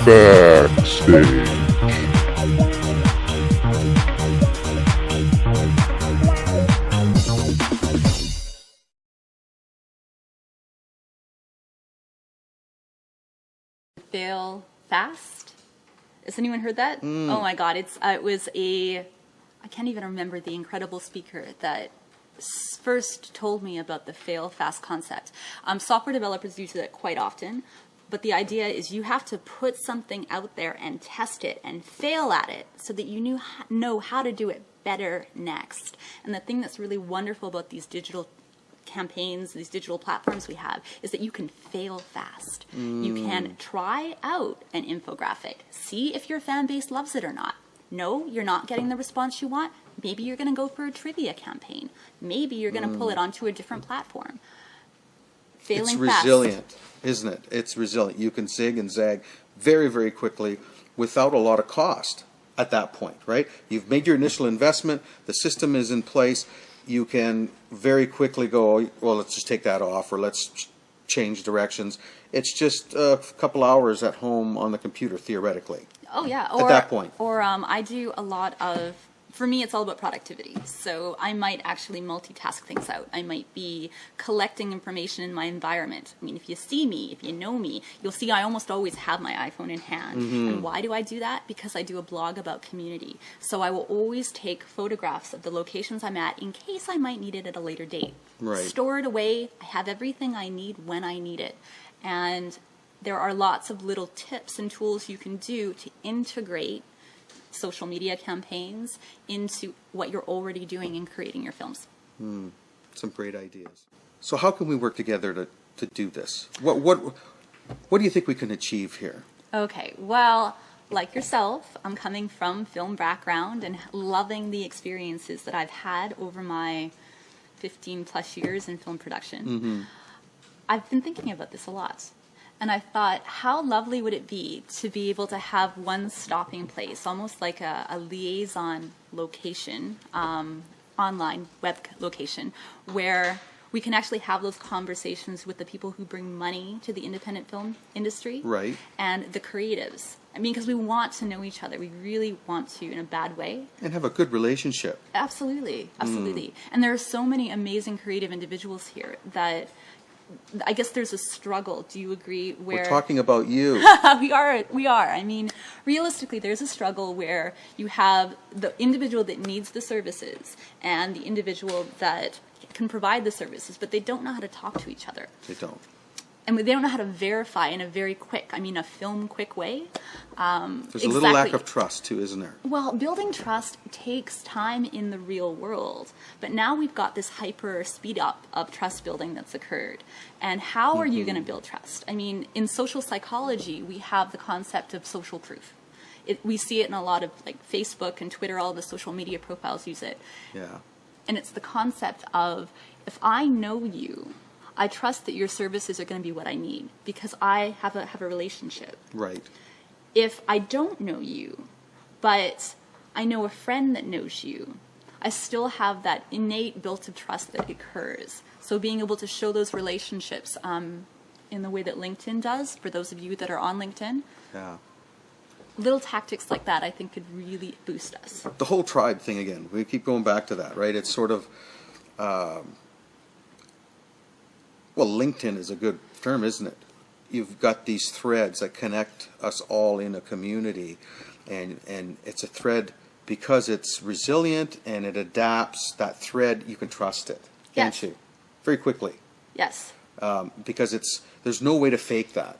Backstage. Fail fast. Has anyone heard that? Oh my God, it was I can't even remember the incredible speaker that first told me about the fail fast concept. Software developers use it quite often, but the idea is you have to put something out there and test it and fail at it so that you know how to do it better next. And the thing that's really wonderful about these digital campaigns, these digital platforms we have, is that you can fail fast. You can try out an infographic, see if your fan base loves it or not. No, you're not getting the response you want. Maybe you're going to go for a trivia campaign. Maybe you're going to pull it onto a different platform. Failing It's resilient, isn't it? It's resilient. You can zig and zag very, very quickly without a lot of cost at that point, right? You've made your initial investment. The system is in place. You can very quickly go, well, let's just take that off, or let's change directions. It's just a couple hours at home on the computer, theoretically. Oh yeah, at that point. Or I do a lot of, for me it's all about productivity. So I might actually multitask things out. I might be collecting information in my environment. I mean, if you see me, if you know me, you'll see I almost always have my iPhone in hand. And why do I do that? Because I do a blog about community. So I will always take photographs of the locations I'm at in case I might need it at a later date. Right. Store it away. I have everything I need when I need it. And there are lots of little tips and tools you can do to integrate social media campaigns into what you're already doing in creating your films. Some great ideas. So how can we work together to do this? What do you think we can achieve here? Okay, well, like yourself, I'm coming from film background and loving the experiences that I've had over my 15 plus years in film production. I've been thinking about this a lot. And I thought, how lovely would it be to be able to have one stopping place, almost like a liaison location, online web location, where we can actually have those conversations with the people who bring money to the independent film industry. Right. And the creatives. I mean, because we want to know each other. We really want to, in a bad way. And have a good relationship. Absolutely. Absolutely. And there are so many amazing creative individuals here that I guess there's a struggle. Do you agree? Where We're talking about you. we are. I mean, realistically, there's a struggle where you have the individual that needs the services and the individual that can provide the services, but they don't know how to talk to each other. They don't. And they don't know how to verify in a very quick, I mean, a film quick way. There's a little lack of trust too, isn't there? Well, building trust takes time in the real world. But now we've got this hyper speed up of trust building that's occurred. And how are you going to build trust? I mean, in social psychology, we have the concept of social proof. We see it in a lot of like Facebook and Twitter, all the social media profiles use it. Yeah. And it's the concept of, if I know you, I trust that your services are going to be what I need because I have a relationship. Right. If I don't know you, but I know a friend that knows you, I still have that innate built-up trust that occurs. So being able to show those relationships in the way that LinkedIn does, for those of you that are on LinkedIn, Yeah. little tactics like that I think could really boost us. The whole tribe thing again. We keep going back to that, right? It's sort of well, LinkedIn is a good term, isn't it? You've got these threads that connect us all in a community, and it's a thread because it's resilient and it adapts. That thread, you can trust it, can't Yes. you? Very quickly. Yes. Because there's no way to fake that.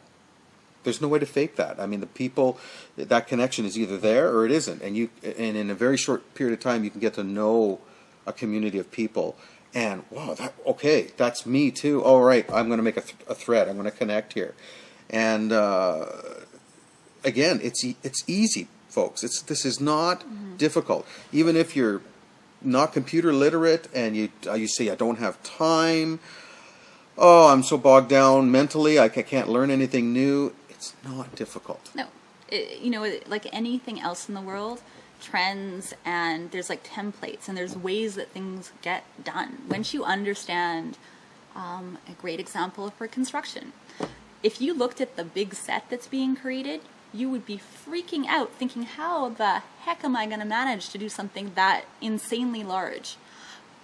There's no way to fake that. I mean, the people, that connection is either there or it isn't, and in a very short period of time, you can get to know a community of people. And wow, okay, that's me too. All right, I'm going to make a thread. I'm going to connect here, and again, it's easy, folks. This is not difficult. Even if you're not computer literate and you say I don't have time. Oh, I'm so bogged down mentally. I can't learn anything new. It's not difficult. No. Like anything else in the world, trends and there's like templates and there's ways that things get done. Once you understand, a great example for construction, if you looked at the big set that's being created, you would be freaking out thinking, how the heck am I going to manage to do something that insanely large?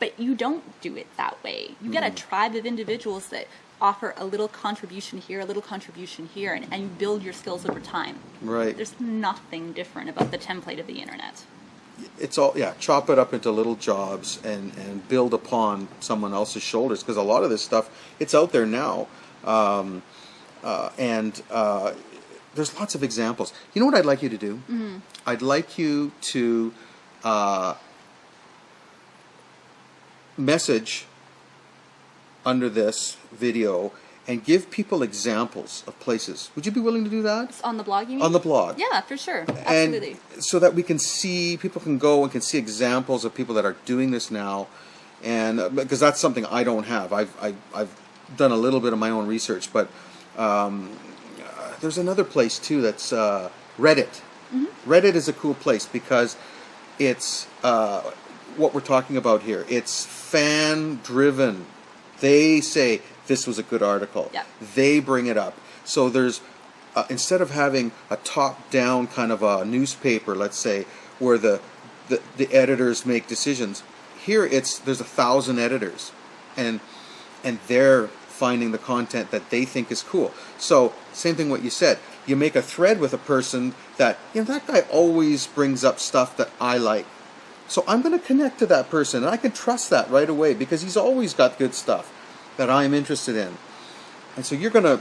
But you don't do it that way. You get a tribe of individuals that offer a little contribution here, a little contribution here, and you build your skills over time. Right. There's nothing different about the template of the internet. It's all, yeah, chop it up into little jobs and build upon someone else's shoulders, because a lot of this stuff, it's out there now. There's lots of examples. You know what I'd like you to do? I'd like you to message under this video and give people examples of places. Would you be willing to do that? On the blog, you mean? On the blog. Yeah, for sure. Absolutely. And so that we can see, people can go and can see examples of people that are doing this now. And because that's something I don't have. I've done a little bit of my own research, but there's another place too that's Reddit. Reddit is a cool place because it's what we're talking about here. It's fan driven. They say this was a good article. Yeah. They bring it up. So there's instead of having a top down kind of a newspaper, let's say, where the editors make decisions, here there's 1,000 editors, and they're finding the content that they think is cool. So same thing what you said. You make a thread with a person that, that guy always brings up stuff that I like. So I'm going to connect to that person, and I can trust that right away because he's always got good stuff that I'm interested in. And so you're going to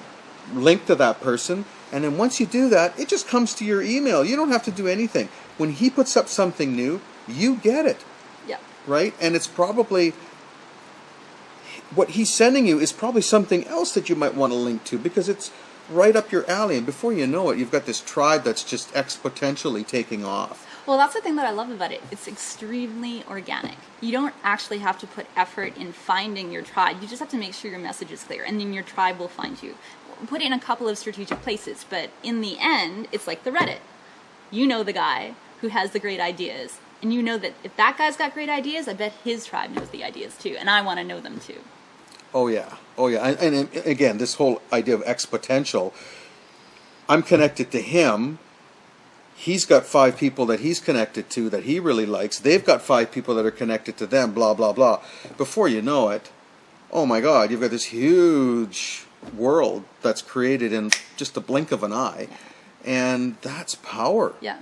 link to that person, and then once you do that, it just comes to your email. You don't have to do anything. When he puts up something new, you get it. Yeah. Right? And it's probably, what he's sending you is probably something else that you might want to link to because it's right up your alley. And before you know it, you've got this tribe that's just exponentially taking off. Well, that's the thing that I love about it. It's extremely organic. You don't actually have to put effort in finding your tribe. You just have to make sure your message is clear, and then your tribe will find you. Put it in a couple of strategic places, but in the end, it's like the Reddit. You know the guy who has the great ideas, and you know that if that guy's got great ideas, I bet his tribe knows the ideas too, and I want to know them too. Oh yeah. And again, this whole idea of exponential, I'm connected to him. He's got 5 people that he's connected to that he really likes. They've got 5 people that are connected to them, blah, blah, blah. Before you know it, oh my God, you've got this huge world that's created in just the blink of an eye. And that's power. Yeah.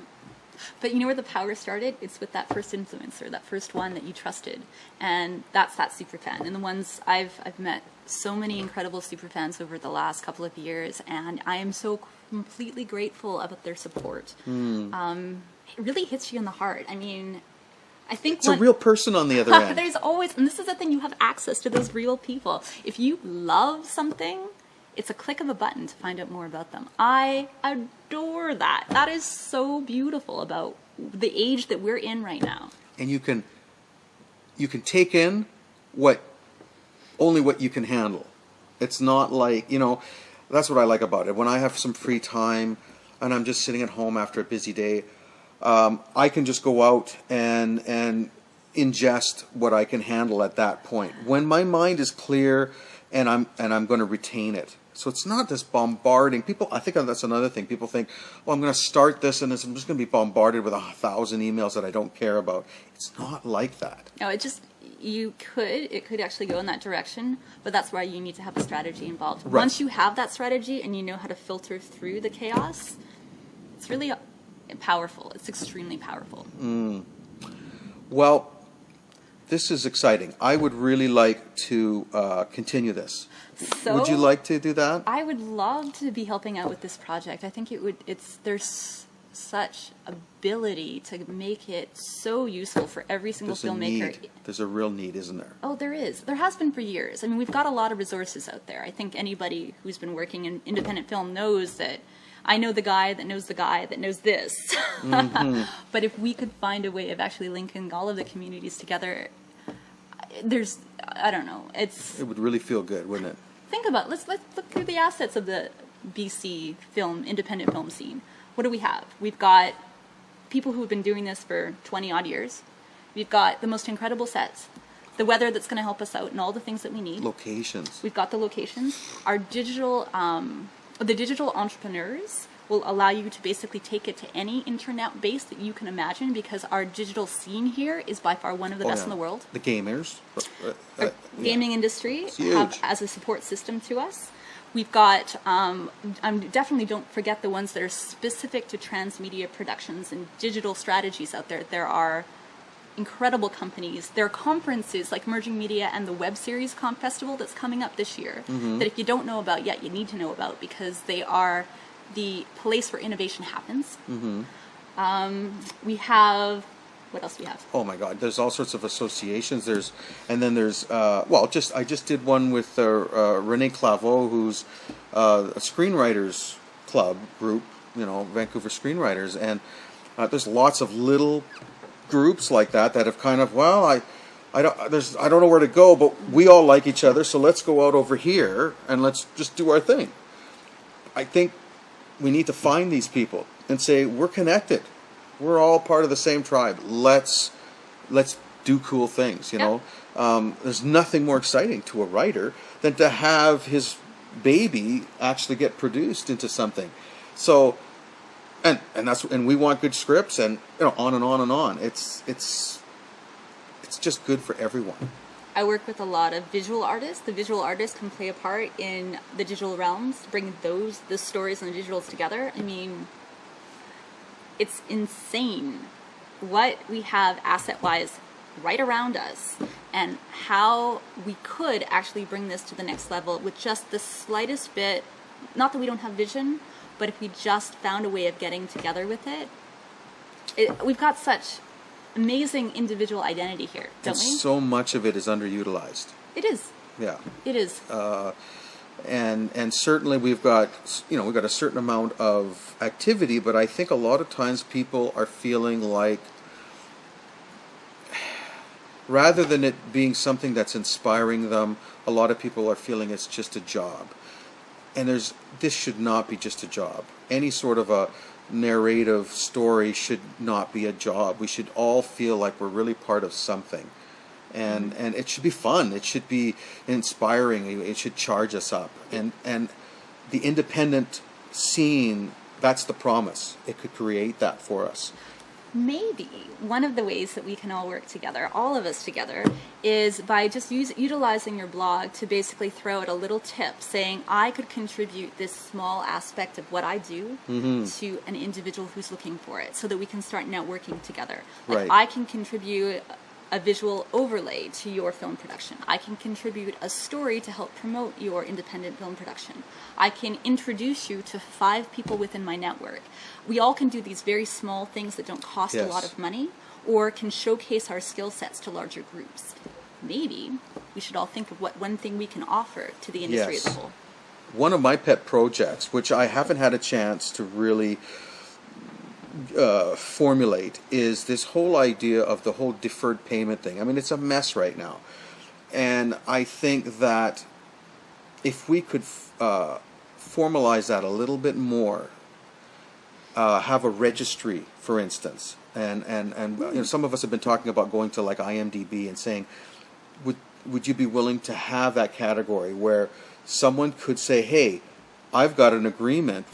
But you know where the power started? It's with that first influencer, that first one that you trusted. And that's that superfan. And the ones I've met so many incredible superfans over the last couple of years, and I am so completely grateful about their support. It really hits you in the heart. I mean, I think it's a real person on the other end. There's always, and this is the thing, you have access to those real people. If you love something, it's a click of a button to find out more about them. I adore that. That is so beautiful about the age that we're in right now. And you can take in only what you can handle. It's not like, that's what I like about it. When I have some free time and I'm just sitting at home after a busy day, I can just go out and ingest what I can handle at that point. When my mind is clear and I'm going to retain it. So it's not this bombarding. People, I think that's another thing. People think, well, I'm going to start this and I'm just going to be bombarded with 1,000 emails that I don't care about. It's not like that. No, it could actually go in that direction, but that's why you need to have a strategy involved. Right. Once you have that strategy and you know how to filter through the chaos, it's really powerful. It's extremely powerful. Well, this is exciting. I would really like to continue this. So, would you like to do that? I would love to be helping out with this project. I think there's such ability to make it so useful for every single filmmaker. There's a real need, isn't there? Oh, there is. There has been for years. I mean, we've got a lot of resources out there. I think anybody who's been working in independent film knows that I know the guy that knows the guy that knows this. But if we could find a way of actually linking all of the communities together, I don't know. It would really feel good, wouldn't it? Think about it. Let's look through the assets of the BC independent film scene. What do we have? We've got people who have been doing this for 20-odd years. We've got the most incredible sets, the weather that's going to help us out, and all the things that we need. Locations. We've got the locations. Our the digital entrepreneurs will allow you to basically take it to any internet base that you can imagine, because our digital scene here is by far one of the best in the world. The gamers. Our gaming industry huge. have as a support system to us. We've got, definitely don't forget the ones that are specific to transmedia productions and digital strategies out there. There are incredible companies. There are conferences like Emerging Media and the Web Series Comp Festival that's coming up this year that if you don't know about yet, you need to know about, because they are the place where innovation happens. We have, what else do we have? Oh my God! There's all sorts of associations. I just did one with Renee Claveau, who's a screenwriters club group, Vancouver screenwriters, and there's lots of little groups like that have kind of, I don't know where to go, but we all like each other, so let's go out over here and let's just do our thing. I think we need to find these people and say, we're connected. We're all part of the same tribe. Let's do cool things, you know. There's nothing more exciting to a writer than to have his baby actually get produced into something. So, and we want good scripts, and on and on and on. It's just good for everyone. I work with a lot of visual artists. The visual artists can play a part in the digital realms, bring the stories and the visuals together. I mean, it's insane what we have asset-wise right around us, and how we could actually bring this to the next level with just the slightest bit. Not that we don't have vision, but if we just found a way of getting together with it, we've got such amazing individual identity here, don't we? So much of it is underutilized. It is. Yeah. It is. And certainly we've got a certain amount of activity, but I think a lot of times people are feeling like, rather than it being something that's inspiring them, a lot of people are feeling it's just a job. And this should not be just a job. Any sort of a narrative story should not be a job. We should all feel like we're really part of something. And it should be fun. It should be inspiring. It should charge us up. And the independent scene, that's the promise. It could create that for us. Maybe one of the ways that we can all work together, all of us together, is by just utilizing your blog to basically throw out a little tip saying, I could contribute this small aspect of what I do to an individual who's looking for it, so that we can start networking together. Like, right. I can contribute a visual overlay to your film production. I can contribute a story to help promote your independent film production. I can introduce you to 5 people within my network. We all can do these very small things that don't cost a lot of money, or can showcase our skill sets to larger groups. Maybe we should all think of what one thing we can offer to the industry as a whole. One of my pet projects, which I haven't had a chance to really formulate, is this whole idea of the whole deferred payment thing. I mean, it's a mess right now. And I think that if we could formalize that a little bit more, have a registry, for instance, and some of us have been talking about going to like IMDb and saying, would you be willing to have that category where someone could say, hey, I've got an agreement